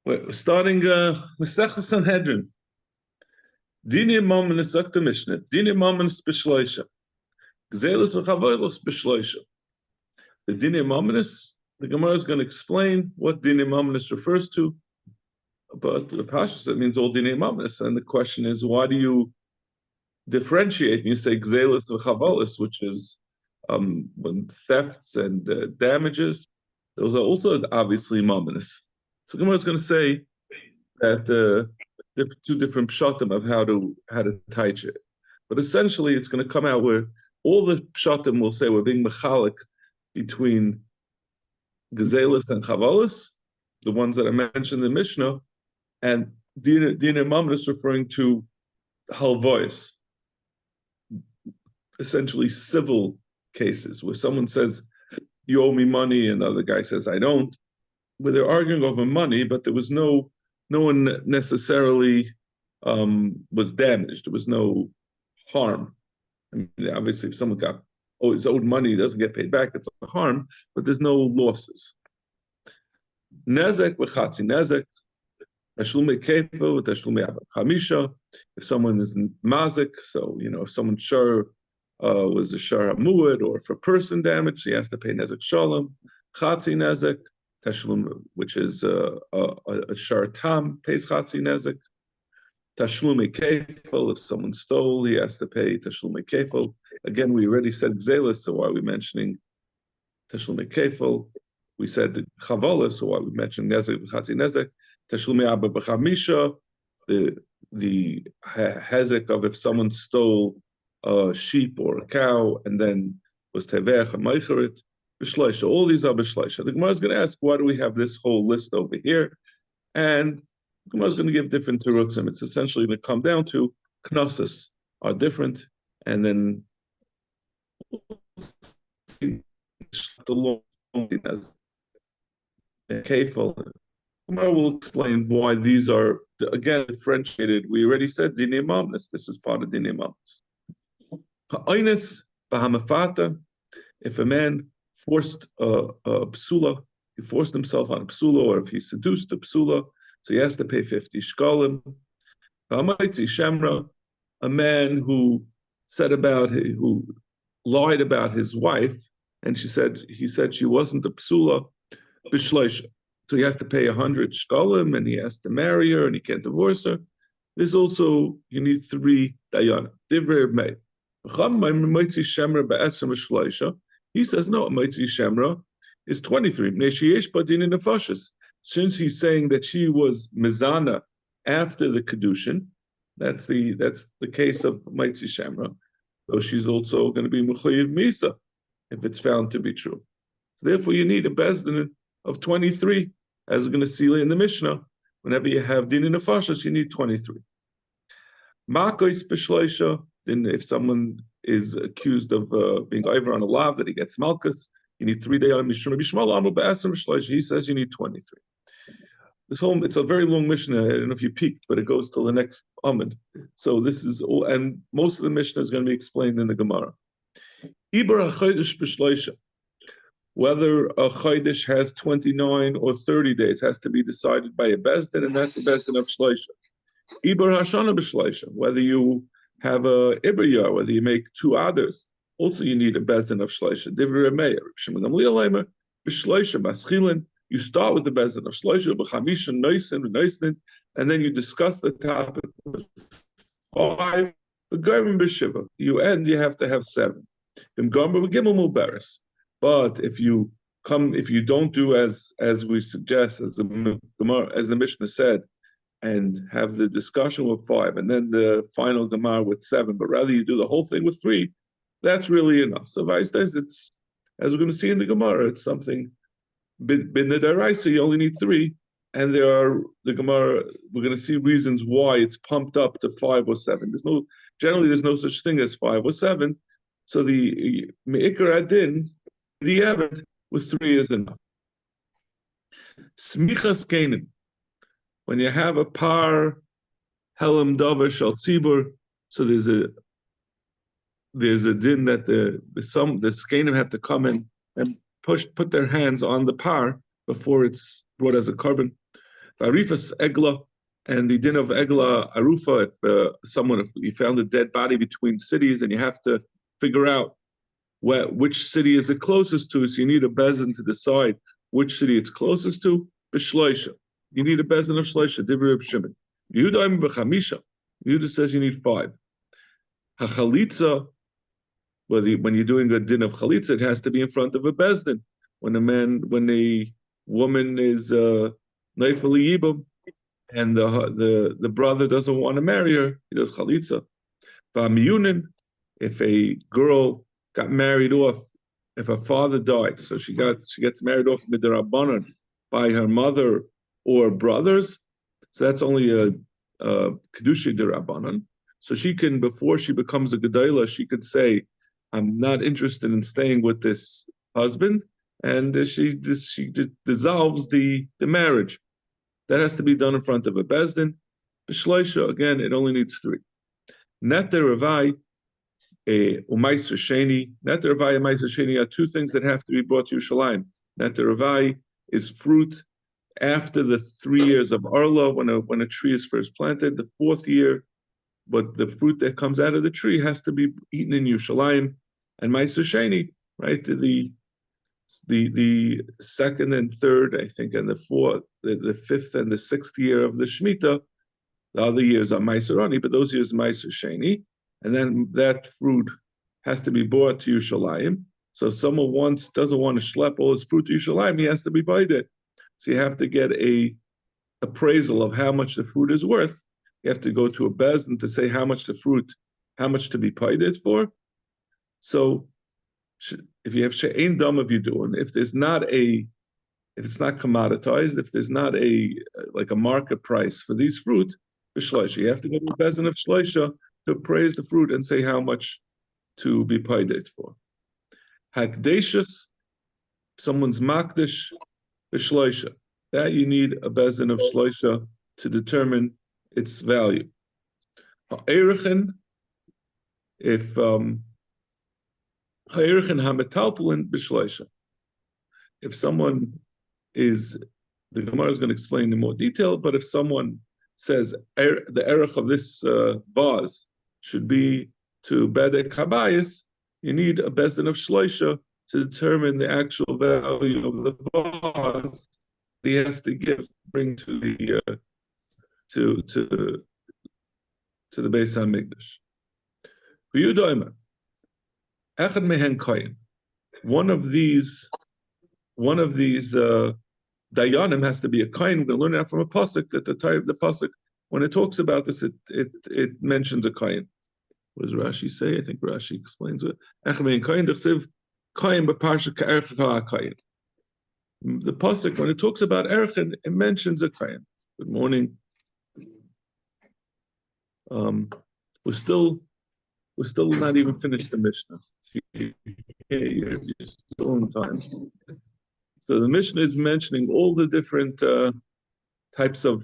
We're starting Mesechtas Sanhedrin. Dini Mominus Zakta Mishnah. Dini Mominus Bishloisha. Gzelis v'chavolos Bishloisha. The Dini Mominus, the Gemara is going to explain what Dini Mominus refers to. But the Pasha said it means all Dini Mominus. And the question is, why do you differentiate? You say Gzelis v'chavolos, which is when thefts and damages, those are also obviously Mominus. So Gemara is going to say that two different pshatim of how to teach it, but essentially it's going to come out where all the pshatim will say we're being mechalik between gezelis and chavalis, the ones that I mentioned in the Mishnah, and Dina Mamre is referring to halvois, essentially civil cases where someone says you owe me money and the other guy says I don't, where they're arguing over money, but there was no one necessarily was damaged. There was no harm. I mean, obviously, if someone is owed money, doesn't get paid back, it's a harm, but there's no losses. Nezek v'chatzi nezek, tashlume kefa v'tashlume hamisha. If someone is mazik, so if someone was a shar hamuad, or if a person damaged, he has to pay nezek shalom. Chatzi nezek, Tashlum, which is a shar tam, pays chatzi nezek. Tashlume kefil, if someone stole, he has to pay tashlume kefil. Again, we already said gzelis, so why are we mentioning tashlume kefil? We said chavola, so why are we mentioning nezek chatzi nezek? Tashlume abba b'chamisha, the hezek of if someone stole a sheep or a cow and then was tevech and meicherit. B'shleisha. All these are b'shleisha. The Gemara is going to ask, why do we have this whole list over here? And the Gemara is going to give different terutzim. It's essentially going to come down to knossos are different, and then the long as kefil. Gemara will explain why these are again differentiated. We already said dinei mamnis. This is part of dinei mamnis. Ha'oines b'hamafata. If a man forced a psula, he forced himself on a psula, or if he seduced a psula, so he has to pay 50 shkalim. Shemra, a man who lied about his wife, and he said she wasn't a psula, b'shleisha. So he has to pay 100 shkalim, and he has to marry her, and he can't divorce her. There's also, you need 3 dayana. Divrei mei. He says, no, Maitzi Shemra is 23. Since he's saying that she was mizana after the kedushin, that's the case of Maitzi Shemra. So she's also going to be Mechayiv Misa if it's found to be true. Therefore, you need a bezdin of 23, as we're going to see in the Mishnah. Whenever you have din in nefashos, you need 23. Makois b'shleisha. Then if someone is accused of being over on a lav that he gets malchus, you need 3 days on mishum. He says you need 23. It's a very long Mishnah. I don't know if you peeked, but it goes till the next Amud. So this is all, and most of the Mishnah is going to be explained in the Gemara. Whether a chodesh has 29 or 30 days has to be decided by a bezdin, and that's a bezdin of shleisha. Iber hashana b'shleisha. Whether you have a ibriyah, whether you make 2 others, also you need a bezdin of shleisha. Divrei meir, Shimon Gamliel leimer, b'shleisha maschilin. You start with the bezdin of shleisha, b'chamisha noisin, and then you discuss the topic with 5. The government b'shiva. You have to have 7. But if you don't do as we suggest, as the Mishnah said, and have the discussion with 5, and then the final Gemara with 7, but rather you do the whole thing with 3, that's really enough. So Vice says it's, as we're going to see in the Gemara, it's something, bin the Daraisa, you only need 3, and the Gemara, we're going to see reasons why it's pumped up to 5 or 7. Generally there's no such thing as 5 or 7, so the Me'ikar Adin, the Eved, with 3 is enough. Smichas Kenim. When you have a par helam davar shal tzibur, so there's a din that the skenim have to come in and put their hands on the par before it's brought as a carbon. Arifas Egla, and the din of Egla Arufa, if you found a dead body between cities and you have to figure out which city is it closest to, so you need a bezin to decide which city it's closest to. B'shloisha, you need a bezin of shloisha. Divrei Reb Shimon. Yehuda b'chamisha. Yehuda says you need 5. Hachalitza, when you're doing a din of chalitza, it has to be in front of a bezdin. When a woman is neifeli yibum, and the brother doesn't want to marry her, he does chalitza. V'amiyunin, if a girl got married off, if her father died, so she gets married off midrabanan by her mother or brothers, so that's only a kedusha derabanan. So she can, before she becomes a gedayla, she could say, "I'm not interested in staying with this husband," and she dissolves the marriage. That has to be done in front of a bezdin. B'shloisha, again, it only needs 3. Neter Ravai, Umaiser Sheni. Neter Ravai and Umaiser Sheni are 2 things that have to be brought to Yerushalayim. Neter Ravai is fruit after the 3 years of Arla, when a tree is first planted. The 4th year, but the fruit that comes out of the tree has to be eaten in Yerushalayim. And Maiser Sheni, right? The 2nd and 3rd, I think, and the 4th, the 5th and the 6th year of the Shemitah. The other years are Maiser Ani, but those years Maiser Sheni, and then that fruit has to be brought to Yerushalayim. So if someone doesn't want to schlep all his fruit to Yerushalayim, he has to be bought it. So you have to get a appraisal of how much the fruit is worth. You have to go to a bezdin to say how much to be paid it for. So if you have she'ein dam of Yidun, if it's not commoditized, if there's not a market price for these fruit, b'shloisha, you have to go to a bezdin of shloisha to appraise the fruit and say how much to be paid it for. Hakdeshus, someone's makdish b'shloisha, that you need a bezdin of shloisha to determine its value. Ha'erechin, if if someone is, the Gemara is going to explain in more detail, but if someone says the erech of this vase should be to bedek habayis, you need a bezdin of shloisha to determine the actual value of the vase he has to bring to the Beis Hamikdash. Echad mehen koyin. One of these dayanim has to be a koyin. We're learning that from a pasuk, that the pasuk, when it talks about this, it mentions a koyin. What does Rashi say? I think Rashi explains it. Echad mehen koyin d'chsiv koyin b'parsha ka'erech ha'koyin. The pasuk, when it talks about erchen, it mentions a koyin. Good morning. We're still not even finished the Mishnah. You're still in time. So the Mishnah is mentioning all the different types of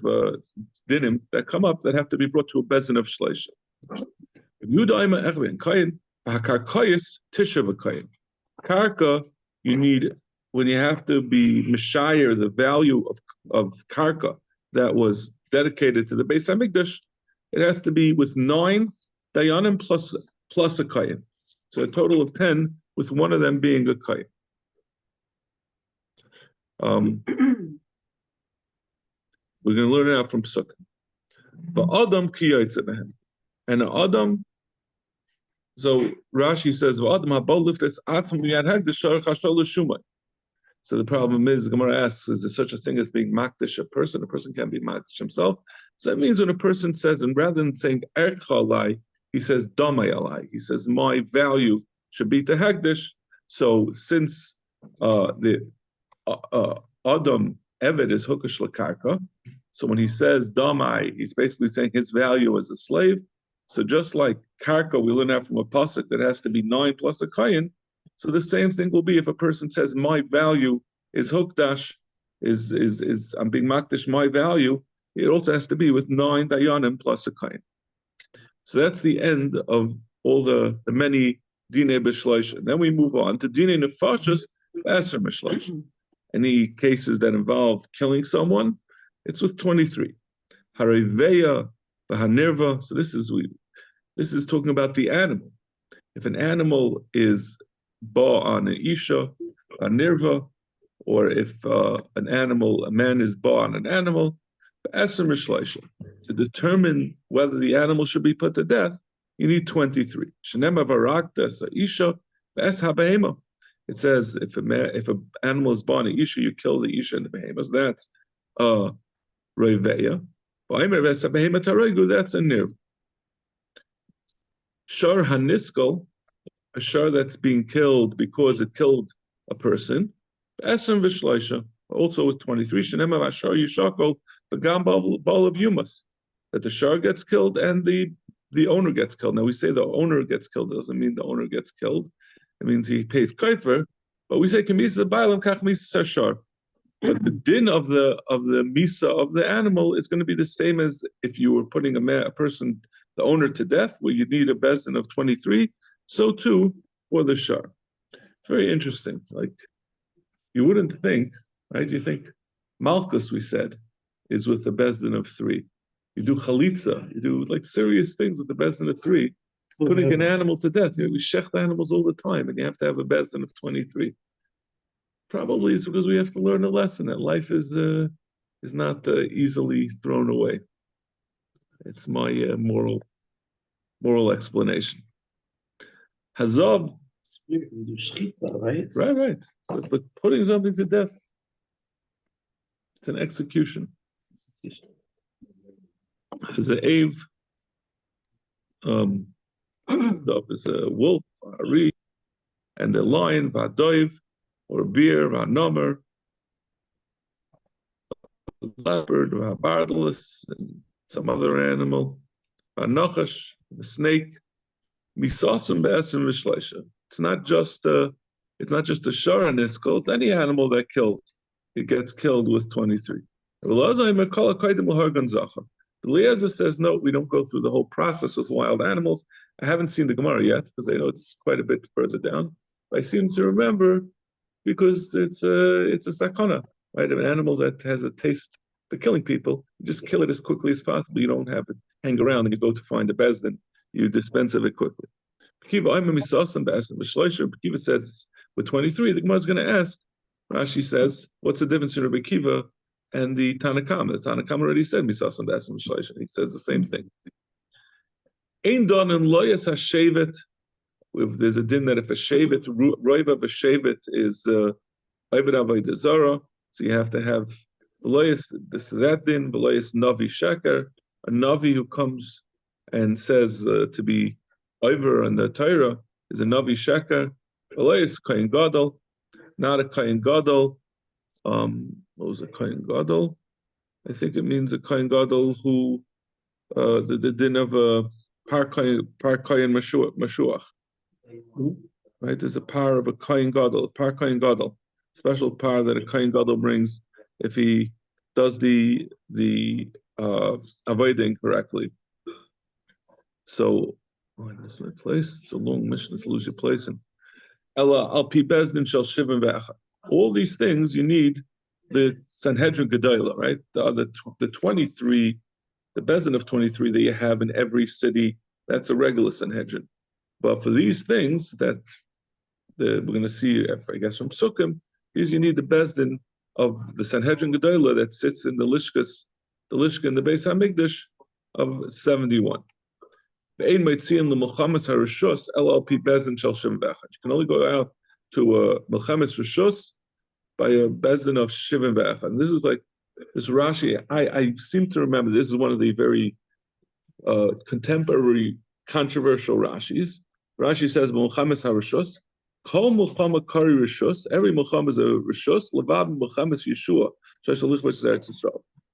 dinim that come up that have to be brought to a bezdin of shleisha. Karka, you need, when you have to be mishayir the value of karka that was dedicated to the Beis Hamikdash, it has to be with 9 dayanim plus a koyin. So a total of 10, with one of them being a koyin. We're going to learn it out from Sukkah. But Adam ki yotze, and Adam. So Rashi says, "Adam habol liftes atzma miyad hagdish shar chashol l'shumay." So the problem is, the Gemara asks, is there such a thing as being makdish a person? A person can't be makdish himself. So that means when a person says, and rather than saying ercha alai, he says damay alai. He says my value should be to hagdish. So since the Adam Eved is hukash lakarka, so when he says damai, he's basically saying his value as a slave. So just like karka, we learn out from a pasuk that has to be 9 plus a koyin. So the same thing will be if a person says my value is hukdash, is I'm being makdish my value. It also has to be with 9 dayanim plus a koyin. So that's the end of all the many dinei b'shloisha. Then we move on to dinei nefashos b'esher b'shloisha. Any cases that involve killing someone, It's with 23. Hariveya, Vahanirva. So this is talking about the animal. If an animal is ba on an isha, Hanirva, or if a man is ba on an animal, to determine whether the animal should be put to death, you need 23. It says if an animal is born an isha, you kill the isha and the behemoths. That's roiveya. That's a nirv. Shar haniskal, a shar that's being killed because it killed a person. Esem v'shleisha, also with 23. Shenema v'ashar yishakol b'gam bal of yumas, that the shar gets killed and the owner gets killed. Now we say the owner gets killed, it doesn't mean the owner gets killed. It means he pays kaitver, but we say kamisa b'alam kach misa shar. But the din of the misa of the animal is going to be the same as if you were putting a person, the owner, to death, where you need a bezdin of 23. So too for the shar. It's very interesting. Like, you wouldn't think, right? You think Malchus, we said, is with the bezdin of 3. You do chalitza, you do like serious things with the bezdin of 3. Putting an animal to death, we shecht animals all the time, and you have to have a bezdin of 23. Probably it's because we have to learn a lesson that life is not easily thrown away. It's my moral explanation. Hazab, right. But putting something to death, it's an execution. Hazav, is a wolf, a re, and the lion, vadoiv, or bear, vanomer, leopard, vabardalis, and some other animal, vanochash, the snake. Misasum be'esim v'shleisha. It's not just a shar niskal. It's any animal that kills. It gets killed with 23. Eliezer says no. We don't go through the whole process with wild animals. I haven't seen the Gemara yet because I know it's quite a bit further down. But I seem to remember because it's a sakana, right? An animal that has a taste for killing people. You just kill it as quickly as possible. You don't have it hang around and you go to find the bezdin. You dispense of it quickly. Kiva says with 23, the Gemara is going to ask. Rashi says, what's the difference in Rabbi Kiva and the Tanakama? The Tanakama already said misasam b'asam b'shleisha. He says the same thing. Ein don and loyas hashevet. If there's a din that if a shevet, roiva of a shevet is Oived Avodah Zarah, so you have to have loyas that din, loyas navi sheker, a navi who comes and says to be over on the Torah is a Navi Sheker. Is Kohen Gadol, not a Kohen Gadol. What was a Kohen Gadol? I think it means a Kohen Gadol who the din of a par Kohen Mashuach. Right? There's a par of a Kohen Gadol, par Kohen Gadol, special par that a Kohen Gadol brings if he does the avodah incorrectly. So, this is my place. It's a long mission to lose your place. And Ella al pi bezdin shel shivim ve'achad. All these things you need the Sanhedrin Gedola, right? The 23, the bezdin of 23 that you have in every city. That's a regular Sanhedrin. But for these things that we're going to see, I guess from Sukkim, is you need the bezdin of the Sanhedrin Gedola that sits in the Lishka in the Beis Hamikdash of 71. You can only go out to a Milchemes Rishus by a bezdin of Shivim Ve'echad. And this is like this Rashi. I seem to remember this is one of the very contemporary controversial Rashis. Rashi says Milchemes HaRishus. Kol Milchama Kari Rishus. Every Milchama is a Rishus. Levad Milchemes Yeshua.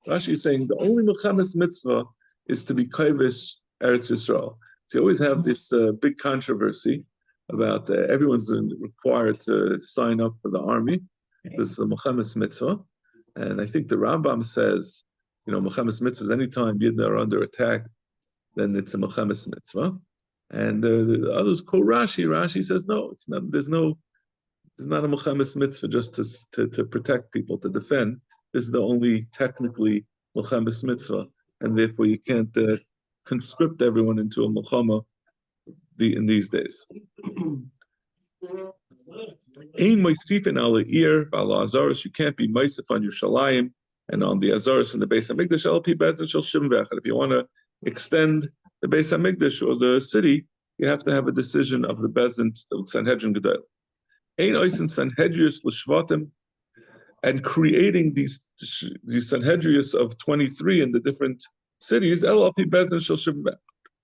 Rashi is saying the only Milchemes mitzvah is to be Kaivish Eretz Yisrael. So you always have this big controversy about everyone's required to sign up for the army. This is the Milchemes mitzvah, and I think the Rambam says, Milchemes mitzvah is anytime Yidden are under attack, then it's a Milchemes mitzvah. And the others quote Rashi. Rashi says no, it's not. There's not a Milchemes mitzvah just to protect people, to defend. This is the only technically milchemes mitzvah, and therefore you can't conscript everyone into a milchama in these days. Ein moisifin ala ir v'ala azaros. You can't be moisif on Yerushalayim and on the azaros and the Beis Hamikdash. LP Bezdin shel shivim v'echad. If you want to extend the Beis Hamikdash or the city, you have to have a decision of the Bezdin Sanhedrin Gedol. Ein oisin Sanhedrius l'shvatim, and creating these Sanhedrius of 23 in the different cities. LP Bezdin shel shivim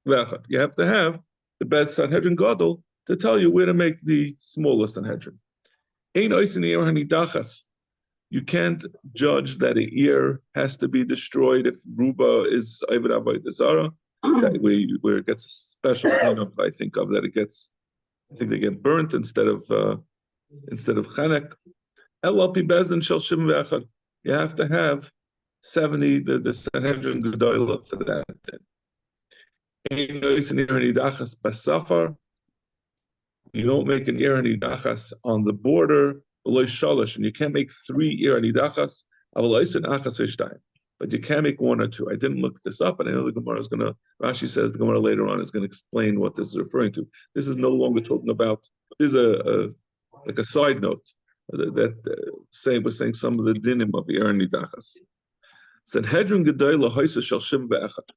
v'echad. You have to have the Beis Sanhedrin Gadol to tell you where to make the smaller Sanhedrin. You can't judge that an ear has to be destroyed if Ruba is Ayvad Avodah Zarah, where it gets a special kind of, I think they get burnt instead of Chanek. LLP Bezdin Shel Shivim V'echad. You have to have 70, the Sanhedrin Gedolah for that. You don't make an ir nidachas on the border, and you can't make 3 ir nidachas, but you can make 1 or 2. I didn't look this up, and I know the Gemara is going to, Rashi says the Gemara later on is going to explain what this is referring to. This is no longer talking about, this is like a side note, that we're saying some of the dinim of ir nidachas. Sanhedrin Gedolah Hoisa Shel Shivim V'echad.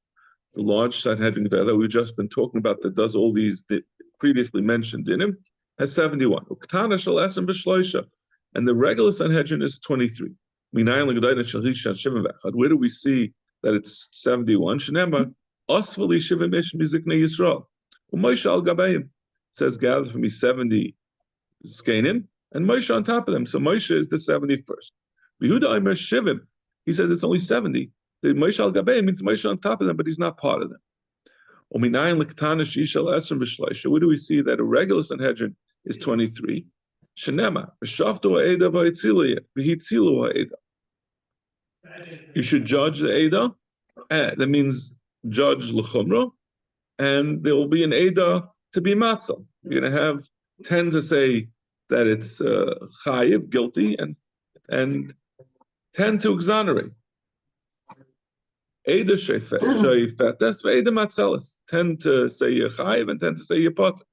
The large Sanhedrin that we've just been talking about that does all these previously mentioned dinim has 71. And the regular Sanhedrin is 23. Where do we see that it's 71? Says gather for me 70 Skanim and Moshe on top of them. So Moshe is the 71st. He says it's only 70. The Moshe al Gabei means Moshe on top of them, but he's not part of them. Where do we see that a regular Sanhedrin is 23? You should judge the Eidah, that means judge l'chumra, and there will be an Eidah to be matzah. You're going to have 10 to say that it's chayiv, guilty, and 10 to exonerate. Eidah sheifetes, Eidah matzelis. 10 to say you're chayiv and 10 to say you're potter.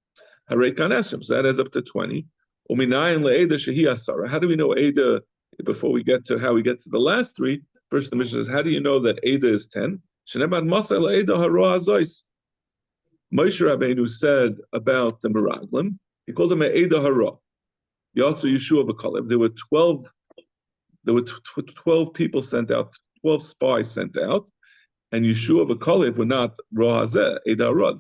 Harei kanesim. So that adds up to 20. Uminayin le'Eidah shehi asara. How do we know Eidah? Before we get to how we get to the last 3, first the Mishnah says, how do you know that Eidah is 10? Shenebad masay le'Eidah haro hazois. Moshe Rabbeinu said about the Meraglim, he called them an Eidah haro. Yatsu Yeshua b'Kalev. There were 12 people sent out, 12 spies sent out. And Yeshua v'Kalev were not Rohazeh, Eidah Ra.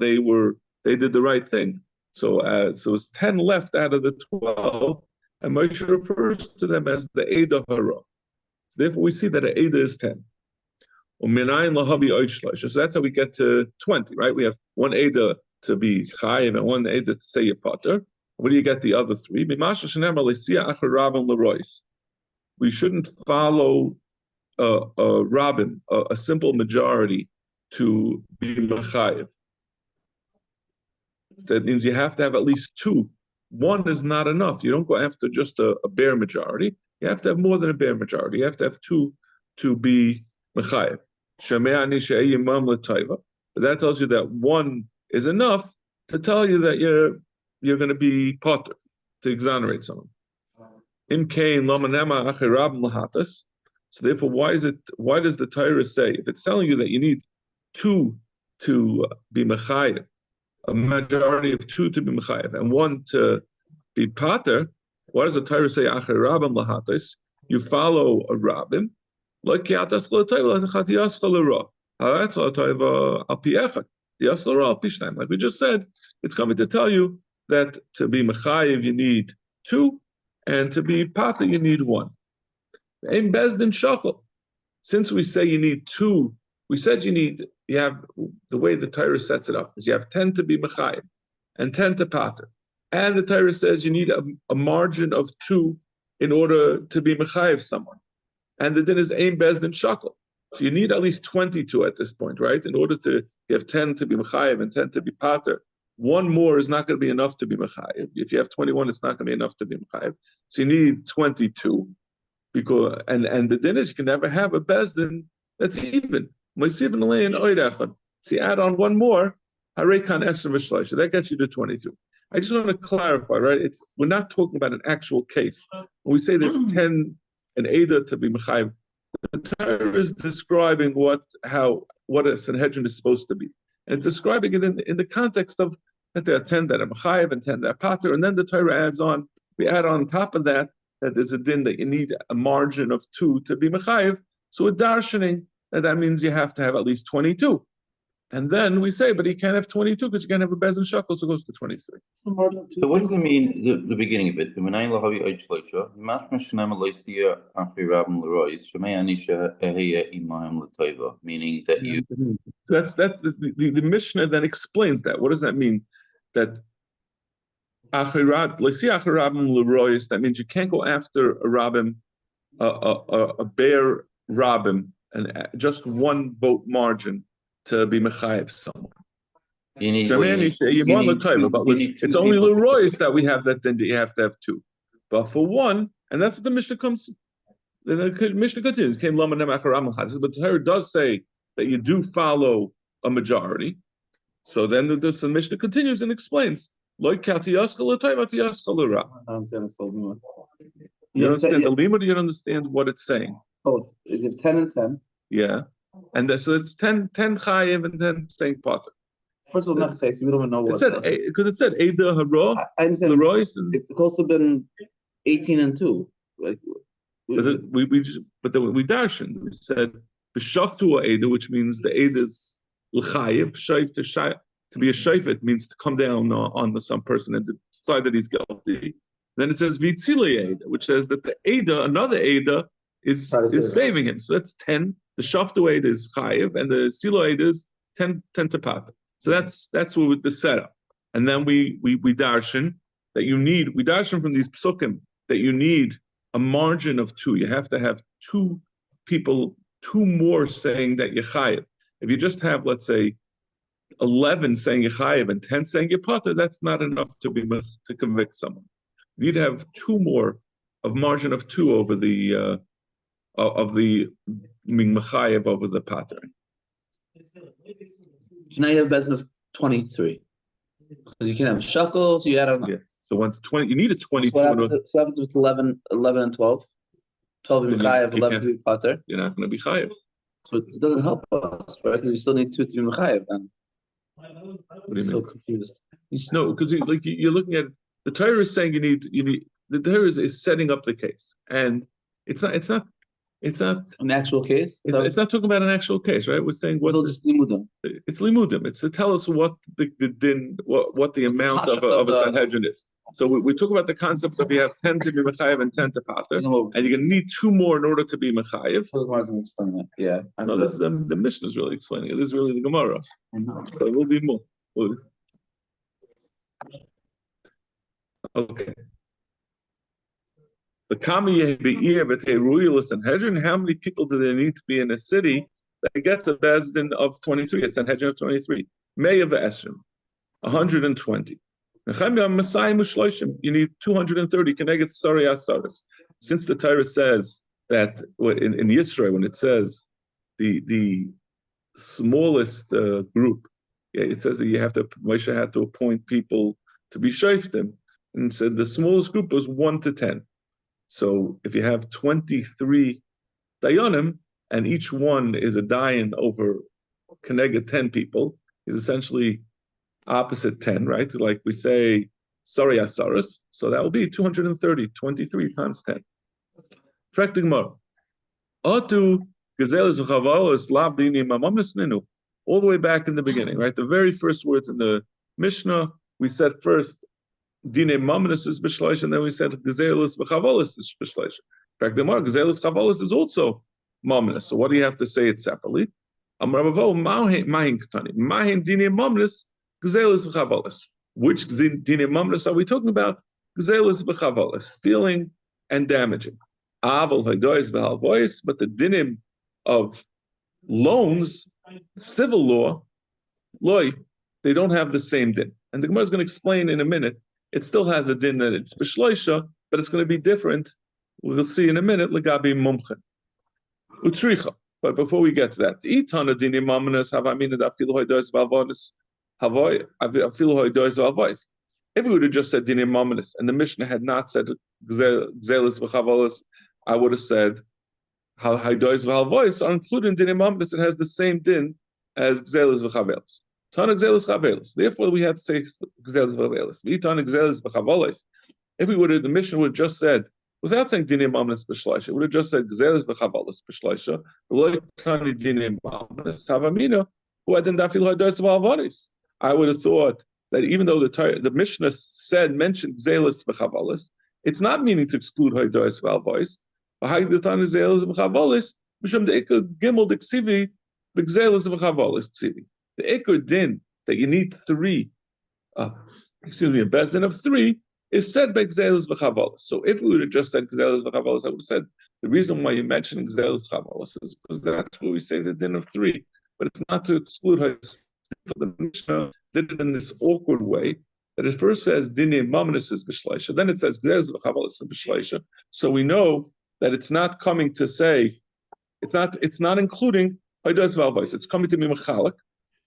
They did the right thing. So it's 10 left out of the 12, and Moshe refers to them as the Eidah Hara. Therefore, we see that an Eidah is 10. So that's how we get to 20, right? We have 1 Eidah to be Chayiv and 1 Eidah to say Yepater. Where do you get the other 3? We shouldn't follow Rabbin, a simple majority, to be Mechayiv. That means you have to have at least 2. 1 is not enough. You don't go after just a bare majority. You have to have more than a bare majority. You have to have 2 to be Mechayiv. But that tells you that 1 is enough to tell you that you're going to be potter, to exonerate someone. So therefore, why does the Torah say, if it's telling you that you need 2 to be mechayev, a majority of 2 to be mechayev, and 1 to be pater, why does the Torah say acher rabim lahatas? You follow a rabbim, like kiatas l'toiva l'chatias l'ra. Ha'at l'toiva al pi echad, yas l'ra al pi shnayim. Like we just said, it's coming to tell you that to be mechayev you need 2, and to be pater you need 1. Ein bezdin shakel. Since we say you need 2, we said you have, the way the Torah sets it up is you have 10 to be mechayev and 10 to pater. And the Torah says you need a margin of 2 in order to be mechayev someone. And the din is ein bezdin shakel. So you need at least 22 at this point, right? In order to have 10 to be mechayev and 10 to be pater. 1 more is not going to be enough to be mechayev. If you have 21, it's not going to be enough to be mechayev. So you need 22. Because and the din is you can never have a bezdin That's even. So you add on one more, that gets you to 23. I just want to clarify, right? We're not talking about an actual case. When we say there's 10 an Ada to be Mechayiv, the Torah is describing what a Sanhedrin is supposed to be. And it's describing it in the context of that there are 10 that are Mechayiv and 10 that are Pater, and then the Torah adds on, we add on top of that there's a din that you need a margin of 2 to be Mechayiv. So we're darshaning that means you have to have at least 22. And then we say, but you can't have 22 because you can't have a bezin shekel, so it goes to 23. So what does it mean, the beginning of it? Meaning that you... That's the Mishnah then explains that. What does that mean? That that means you can't go after a rabbim, a bare rabbim, and just one vote margin to be mechayev someone. It's only Leroy's that we have that you have to have 2. But for one, and that's what the Mishnah comes. The Mishnah continues. But the Torah does say that you do follow a majority. So then the Mishnah continues and explains. You understand the limud, or you don't understand what it's saying? Both. You have 10 and 10. Yeah. And so it's 10 chayiv and 10 saying potter. First of all, not say, so we don't even know what. Because it said Eida Haro. I understand. It could also been 18 and 2. Like, we darshan. We said b'shaktu Eida, which means the Eida is l'chayiv. To be a shayfet means to come down on some person and decide that he's guilty. Then it says v'tzilei Eida, which says that the Eida, another Eida, is saving him. So that's 10. The shaftu Eida is chayiv, and the silo Eida is 10 to pata. So that's what the setup. And then we darshan that we darshan from these psukim that you need a margin of 2. You have to have 2 people, 2 more saying that you're chayiv. If you just have, let's say, 11 saying you're chayiv and 10 saying you're potter, that's not enough to convict someone. You need to have 2 more, of margin of 2 over the mechayev over the potter. So now you have bezin of 23. Because you can have shekels, so you add on. Yeah. So once 20, you need a 22. So what happens if it's 11 and 12? 12 to be chayev, 11 to be potter. You're not going to be chayev. So it doesn't help us, right? Because you still need 2 to be mechayev then. What do you mean? So confused. No, because you're looking at the Torah is saying you need the Torah is setting up the case, and it's not an actual case. It's not talking about an actual case, right? We're saying what it's limudim. It's limudim. It's to tell us what the amount of a Sanhedrin is. So we talk about the concept of you have 10 to be mechayev and 10 to pater, and you're going to need 2 more in order to be mechayev. Yeah. No, this is the Mishnah is really explaining it. This is really the Gemara. So it will be more. Okay. The Sanhedrin, how many people do there need to be in a city that gets a bezdin of 23, a Sanhedrin of 23? May of Esrim, 120. You need 230. Can I get sorry asaras? Since the Torah says that in Yisrael, when it says the smallest group, it says that Moshe had to appoint people to be shayftim, and said the smallest group was 1 to 10. So if you have 23 dayanim, and each one is a dayan over Keneged 10 people, is essentially opposite 10, right? Like we say, sorry asaras, so that will be 230, 23 times 10. Correct Gemara. All the way back in the beginning, right? The very first words in the Mishnah, we said first, Dine Mamnus is Bishleish, and then we said Gezelis V'chavolis is Bishleish. In fact, the Gemara, Gezelis Chavolis is also Mamnus. So what do you have to say it separately? Amravavo Mahin Ktani. Mahin Dine Mamnus, Gezelis V'chavolis. Which Dine Mamnus are we talking about? Gezelis V'chavolis, stealing and damaging. Aval Hadois V'halvois, but the dinim of loans, civil law, loy, they don't have the same din. And the Gemara is going to explain in a minute. It still has a din that it's b'shloisha, but it's going to be different. We'll see in a minute. Legabi mumchen, utricha. But before we get to that, if we would have just said dinim mominus and the Mishnah had not said gzelis v'chavolis, I would have said haidois v'halvois are included in dinim mominus. It has the same din as gzelis v'chavelis. Tana gzelis v'chavelis. Therefore, we had to say gzelis v'chavelis. V'itana gzelis v'chavolis. If we would have, the Mishnah would have just said, without saying dinim mominus b'shleisha, it would have just said gzelis v'chavolis b'shleisha. V'lo tani dinim mominus havamina who hadn't dafil haidois v'halvois. I would have thought that even though the Mishnah mentioned gzelis v'chavolis, it's not meaning to exclude haidois v'halvois. V'haydatan gzelis v'chavolis mishum de'ikar gimel deksivi b'gzelis v'chavolis ksivi. The ikar din that you need three, a bezin of three, is said by gzelis v'chavolis. So if we would have just said gzelis v'chavolis, I would have said the reason why you're mentioning gzelis v'chavolis is because that's where we say the din of three, but it's not to exclude haidois. For the Mishnah did it in this awkward way that it first says dinim mominus is b'shleisha, then it says gzelis v'chavolis is b'shleisha. So we know that it's not coming to say, it's not including haidois v'halvois. It's coming to be mechalik.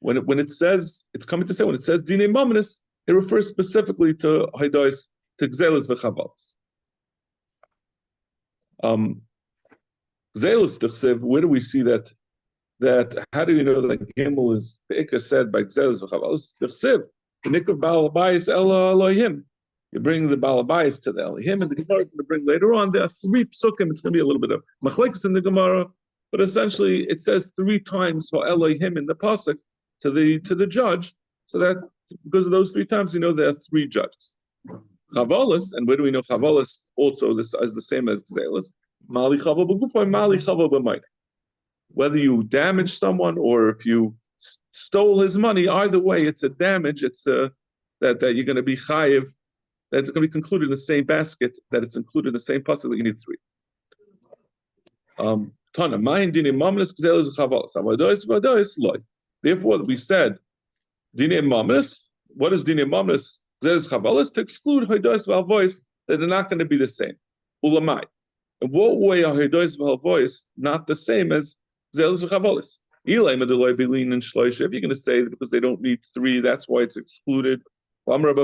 When it says dinim mominus, it refers specifically to haidois, to gzelis v'chavolis. Gzelis t'chsev, where do we see that how do you know that Gimel is the Ikka said by Gzelis v'chavolis? T'chsev, the Nick of Baal Habayis Ela Elohim. You bring the Baal Habayis to the Elohim, and the Gemara is going to bring later on. There are three psukim. It's going to be a little bit of machlekes in the Gemara, but essentially it says three times for Elohim in the pasuk to the judge. So that because of those three times, you know there are three judges. Chavolis, and where do we know Chavolis also this is the same as Gzelis? Mali chavo b'gufay, mali chavo b'mayne. Whether you damage someone or if you stole his money, either way, it's a damage. It's that you're going to be chayiv. That's going to be concluded in the same basket. That it's included in the same pasuk that you need three. Tana ma'in dinim mominus gzelis v'chavolis. Avodos loy. Therefore, we said dinim mominus. What is dinim mominus gzelis v'chavolis? To exclude haidois v'halvois that they're not going to be the same. Ulamai. In what way are haidois v'halvois not the same as gzelis v'chavolis? If you're going to say that because they don't need three, that's why it's excluded. According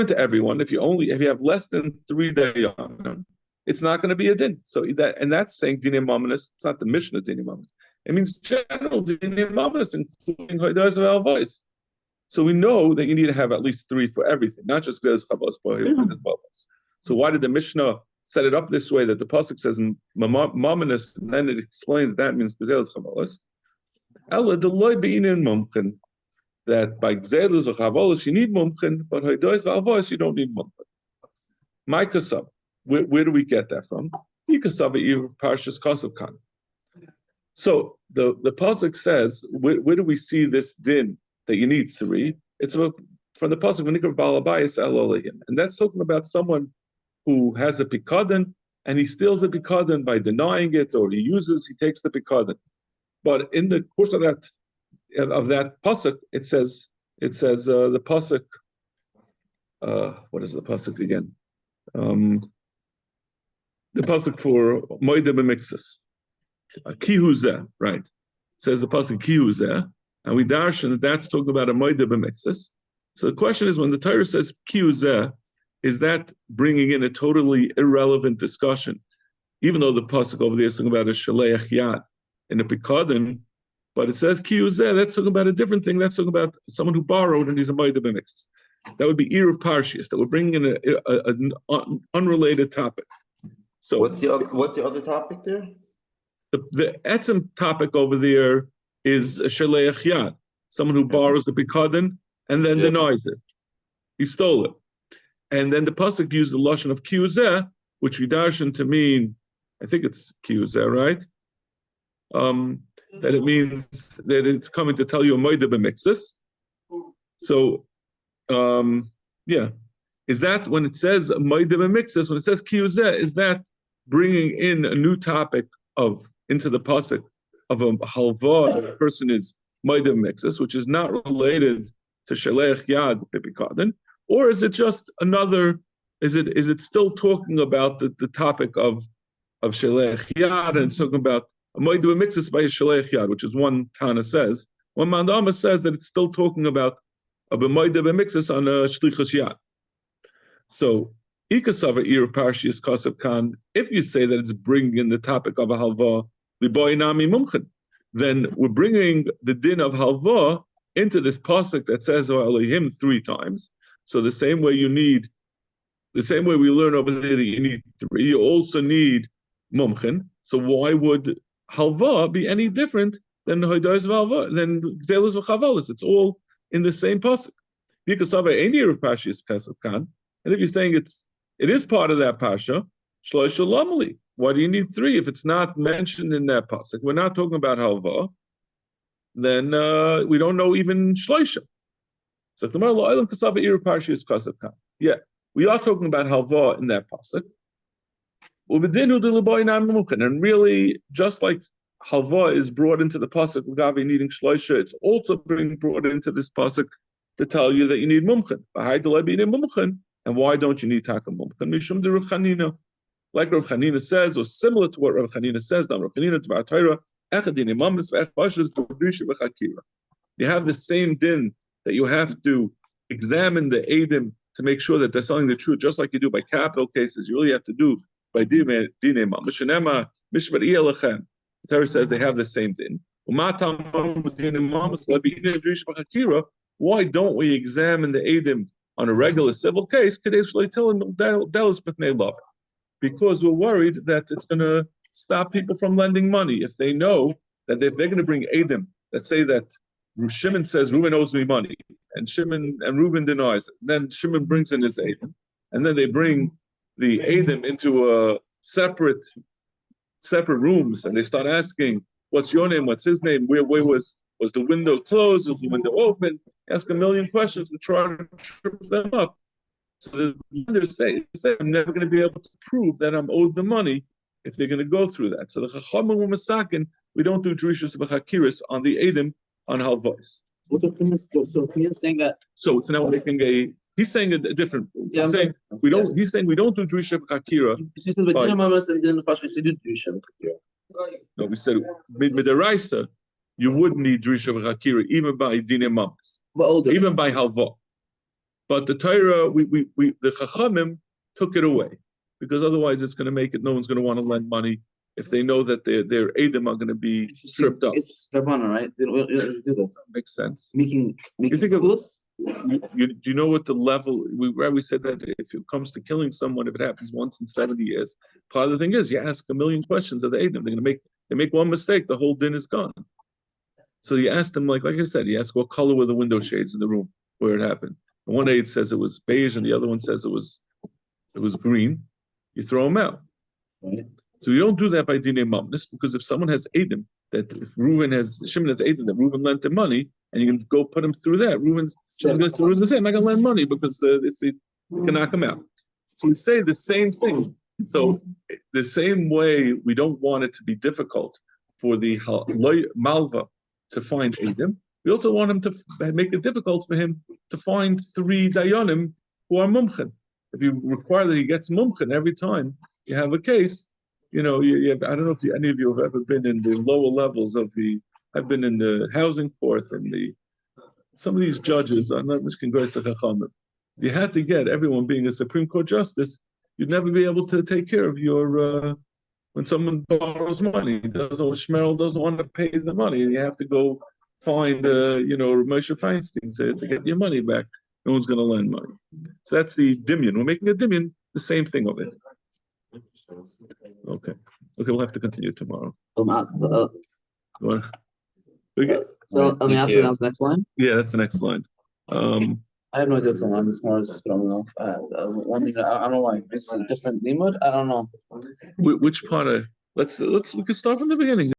to everyone, if you have less than 3 dayanim, it's not going to be a din. So that's saying dinim mominus. It's not the Mishnah dinim mominus. It means general dinim mominus, including haidois v'halvois. So we know that you need to have at least 3 for everything, not just gzelis v'chavolis, but v'halvois. So why did the Mishnah set it up this way that the pasuk says mominus, and then it explained that means gzelis v'chavolis? Ella deloy beinin mumkin, that by gzelis v'chavolis you need mumkin, but haidois v'halvois you don't need mumkin. My kasab, where do we get that from? Kasab parshas kasav kan. So the pasuk says, where do we see this din that you need 3? It's from the pasuk v'nikra Baal Habayis Ela Elohim, and that's talking about someone who has a pikadon and he steals a pikadon by denying it, or he takes the pikadon. But in the course of that pasuk, it says the pasuk. What is the pasuk again? The pasuk for moide b'mixus, kihuzeh, right? It says the pasuk kihuzeh, and we darshan that's talking about a moide b'mixus. So the question is, when the Torah says kihuzeh, is that bringing in a totally irrelevant discussion? Even though the pasuk over there is talking about a shaleach yad in a pikadon, but it says kiyuzeh, that's talking about a different thing. That's talking about someone who borrowed and he's a moide b'mixus. That would be eruv parshias. That would bring in an unrelated topic. So what's the other topic there? The etzem topic over there is a shaleach yad, someone who borrows the pikadon and then denies it. He stole it. And then the pasuk used the lashon of kiyuzeh, which we darshan to mean, I think it's kiyuzeh, right? That it means that it's coming to tell you a moide b'mixus. So, is that when it says moide b'mixus, when it says kiyuzeh, is that bringing in a new topic into the pasuk of a halva that a person is moide b'mixus, which is not related to shaleach yad pipikadon? Or is it just another Is it still talking about the topic of Shelech Yad, and it's talking about a Moed B'Mixus by a Shelech Yad, which is one Tana says. One Mandama says that it's still talking about a Moed B'Mixus on a Shlichus Yad. So, Ikasava Ir Parshias Kasav Khan, if you say that it's bringing in the topic of a halva, Liboy Nami Mumchen, then we're bringing the din of halva into this pasuk that says O Elohim 3 times. So the same way we learn over there that you need 3, you also need mumchen. So why would halva be any different than hoidos halva, than gzelos v'chavalos? It's all in the same pasuk. Because of any Pashas Kasav Khan, and if you're saying it is part of that pasha, shloisha lamali. Why do you need 3 if it's not mentioned in that pasuk? We're not talking about halva. Then we don't know even shloisha. So tomorrow lo'elam kasava ir Pashas Kasav Khan. Yeah, we are talking about halva in that pasuk. And really, just like halva is brought into the pasuk Gavi needing shloisha, it's also being brought into this pasuk to tell you that you need mumchen. And why don't you need taka mumchen? Mishum de Rav Chanina, like Rav Chanina says, or similar to what Rav Chanina says. You have the same din that you have to examine the edim to make sure that they're telling the truth, just like you do by capital cases. You really have to do by dine mishma The Torah says they have the same din. Why don't we examine the edim on a regular civil case? Because we're worried that it's going to stop people from lending money. If they know that if they're going to bring edim that say that Shimon says Reuben owes me money, and Reuben denies it, then Shimon brings in his edim, and then they bring the edim into a separate rooms, and they start asking, "What's your name? What's his name? Where was the window closed? Was the window open?" Ask a million questions to try to trip them up. So the lenders say, "I'm never going to be able to prove that I'm owed the money if they're going to go through that." So the Chachamim were masakin. We don't do drishus b'chakiris on the edim on halvos. So Kiyam saying that. So it's now making a. He's saying a different. Yeah, he's saying we don't. He's saying we don't do drishus b'chakira. No, we said midaraisa. You would need drishus b'chakira even by dinei mamas, even by halva. But the Torah, the Chachamim took it away because otherwise it's going to make it. No one's going to want to lend money if they know that their edim are going to be stripped up. It's Darvana, right? They don't do this. Makes sense. Making you think of this? Do you know what the level? We said that if it comes to killing someone, if it happens once in 70 years, part of the thing is you ask a million questions of the edim. They're going to make one mistake, the whole din is gone. So you ask them, like I said, you ask what color were the window shades in the room where it happened. And one aide says it was beige, and the other one says it was green. You throw them out. Right. So you don't do that by dinei mamnis, because if someone has edim, that if Shimon has edim that Reuben lent him money, and you can go put him through that, Reuben's going to say, I'm not going to lend money because you can knock him out. So we say the same thing. So the same way, we don't want it to be difficult for the malva to find edim. We also want him to make it difficult for him to find 3 dayanim who are mumchen. If you require that he gets mumchen every time you have a case, you have, I don't know if any of you have ever been in the lower levels of I've been in the housing court and some of these judges are not mishkin goyis chachamim. You had to get everyone being a Supreme Court justice. You'd never be able to take care of your when someone borrows money. Shmerel doesn't want to pay the money, and you have to go find Moshe Feinstein to get your money back. No one's going to lend money. So that's the dimion. We're making a dimion, the same thing of it. Okay, we'll have to continue tomorrow. Okay. So after that's the next line? Yeah, that's the next line. I have no idea what's going on this morning. Just throwing off. One thing, I don't know why. It's a different limud. I don't know. Which part of we can start from the beginning.